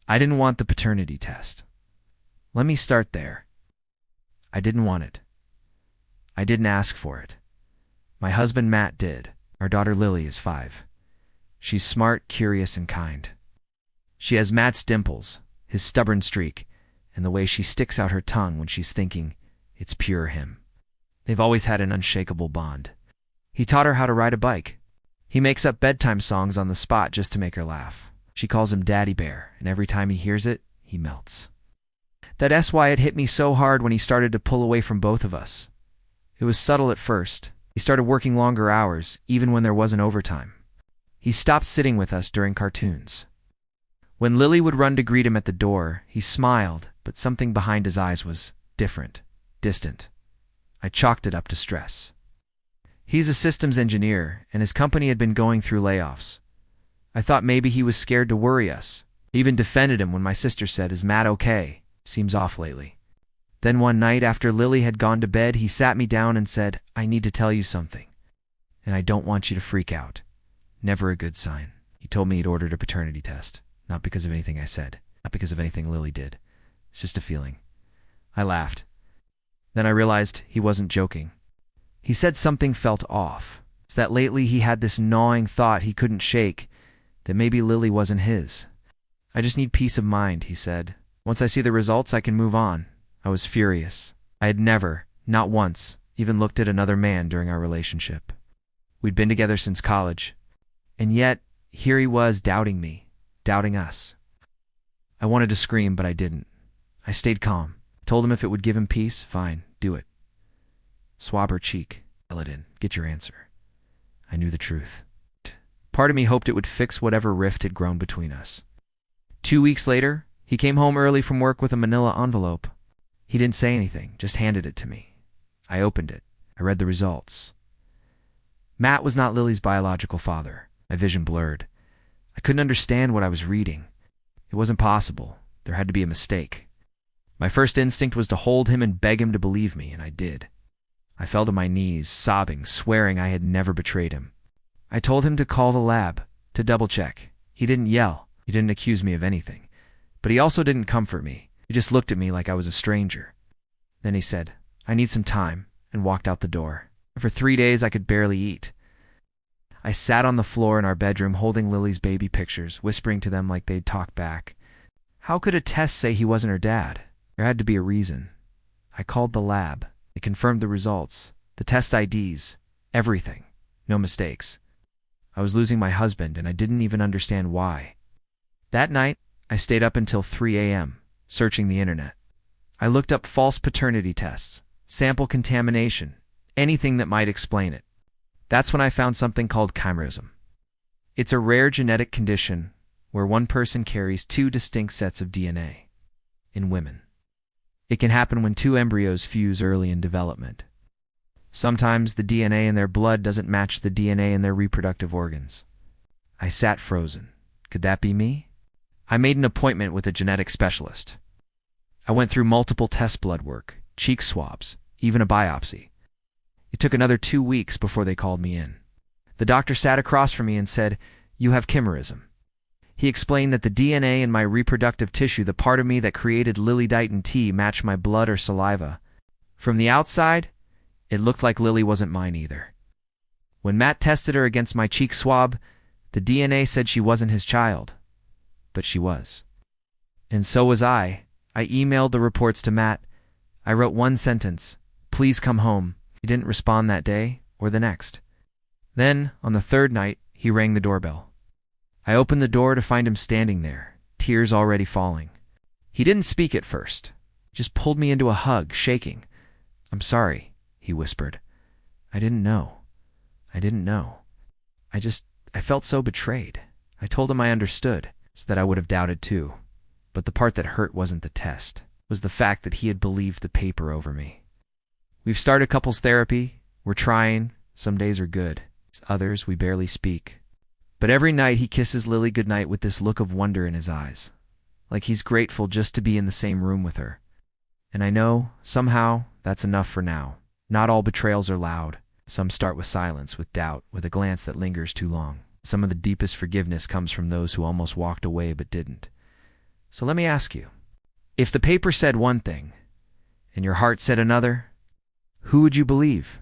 I didn't want the paternity test. Let me start there. I didn't want it. I didn't ask for it. My husband Matt did. Our daughter Lily is 5. She's smart, curious, and kind. She has Matt's dimples, his stubborn streak, and the way she sticks out her tongue when she's thinking it's pure him. They've always had an unshakable bond. He taught her how to ride a bike. He makes up bedtime songs on the spot just to make her laugh. She calls him Daddy Bear, and every time he hears it, he melts. That's why it hit me so hard when he started to pull away from both of us. It was subtle at first. He started working longer hours, even when there wasn't overtime. He stopped sitting with us during cartoons. When Lily would run to greet him at the door, he smiled, but something behind his eyes was different, distant. I chalked it up to stress. He's a systems engineer, and his company had been going through layoffs. I thought maybe he was scared to worry us. I even defended him when my sister said, "Is Matt okay? Seems off lately." Then one night after Lily had gone to bed, he sat me down and said, "I need to tell you something, and I don't want you to freak out." Never a good sign. He told me he'd ordered a paternity test, not because of anything I said, not because of anything Lily did. It's just a feeling. I laughed. Then I realized he wasn't joking. He said something felt off. It's that lately he had this gnawing thought he couldn't shake, that maybe Lily wasn't his. "I just need peace of mind," he said. "Once I see the results, I can move on." I was furious. I had never, not once, even looked at another man during our relationship. We'd been together since college. And yet, here he was doubting me, doubting us. I wanted to scream, but I didn't. I stayed calm. Told him if it would give him peace, fine, do it. Swab her cheek. Fill it in. Get your answer. I knew the truth. Part of me hoped it would fix whatever rift had grown between us. 2 weeks later, he came home early from work with a manila envelope. He didn't say anything, just handed it to me. I opened it. I read the results. Matt was not Lily's biological father. My vision blurred. I couldn't understand what I was reading. It wasn't possible. There had to be a mistake. My first instinct was to hold him and beg him to believe me, and I did. I fell to my knees, sobbing, swearing I had never betrayed him. I told him to call the lab, to double-check. He didn't yell. He didn't accuse me of anything. But he also didn't comfort me. He just looked at me like I was a stranger. Then he said, "I need some time," and walked out the door. For 3 days, I could barely eat. I sat on the floor in our bedroom holding Lily's baby pictures, whispering to them like they'd talk back. How could a test say he wasn't her dad? There had to be a reason. I called the lab. They confirmed the results, the test IDs, everything. No mistakes. I was losing my husband, and I didn't even understand why. That night, I stayed up until 3 a.m., searching the internet. I looked up false paternity tests, sample contamination, anything that might explain it. That's when I found something called chimerism. It's a rare genetic condition where one person carries 2 distinct sets of DNA in women. It can happen when 2 embryos fuse early in development. Sometimes the DNA in their blood doesn't match the DNA in their reproductive organs. I sat frozen. Could that be me? I made an appointment with a genetic specialist. I went through multiple test blood work, cheek swabs, even a biopsy. It took another 2 weeks before they called me in. The doctor sat across from me and said, "You have chimerism." He explained that the DNA in my reproductive tissue, the part of me that created Lily Dighton T, matched my blood or saliva. From the outside, it looked like Lily wasn't mine either. When Matt tested her against my cheek swab, the DNA said she wasn't his child. But she was. And so was I. I emailed the reports to Matt. I wrote one sentence, "Please come home." He didn't respond that day or the next. Then, on the 3rd night, he rang the doorbell. I opened the door to find him standing there, tears already falling. He didn't speak at first, just pulled me into a hug, shaking. "I'm sorry," he whispered. I didn't know. I felt so betrayed. I told him I understood, so that I would have doubted too. But the part that hurt wasn't the test. It was the fact that he had believed the paper over me. We've started couples therapy. We're trying. Some days are good. Others, we barely speak. But every night he kisses Lily goodnight with this look of wonder in his eyes, like he's grateful just to be in the same room with her. And I know, somehow, that's enough for now. Not all betrayals are loud. Some start with silence, with doubt, with a glance that lingers too long. Some of the deepest forgiveness comes from those who almost walked away but didn't. So let me ask you, if the paper said one thing and your heart said another, who would you believe?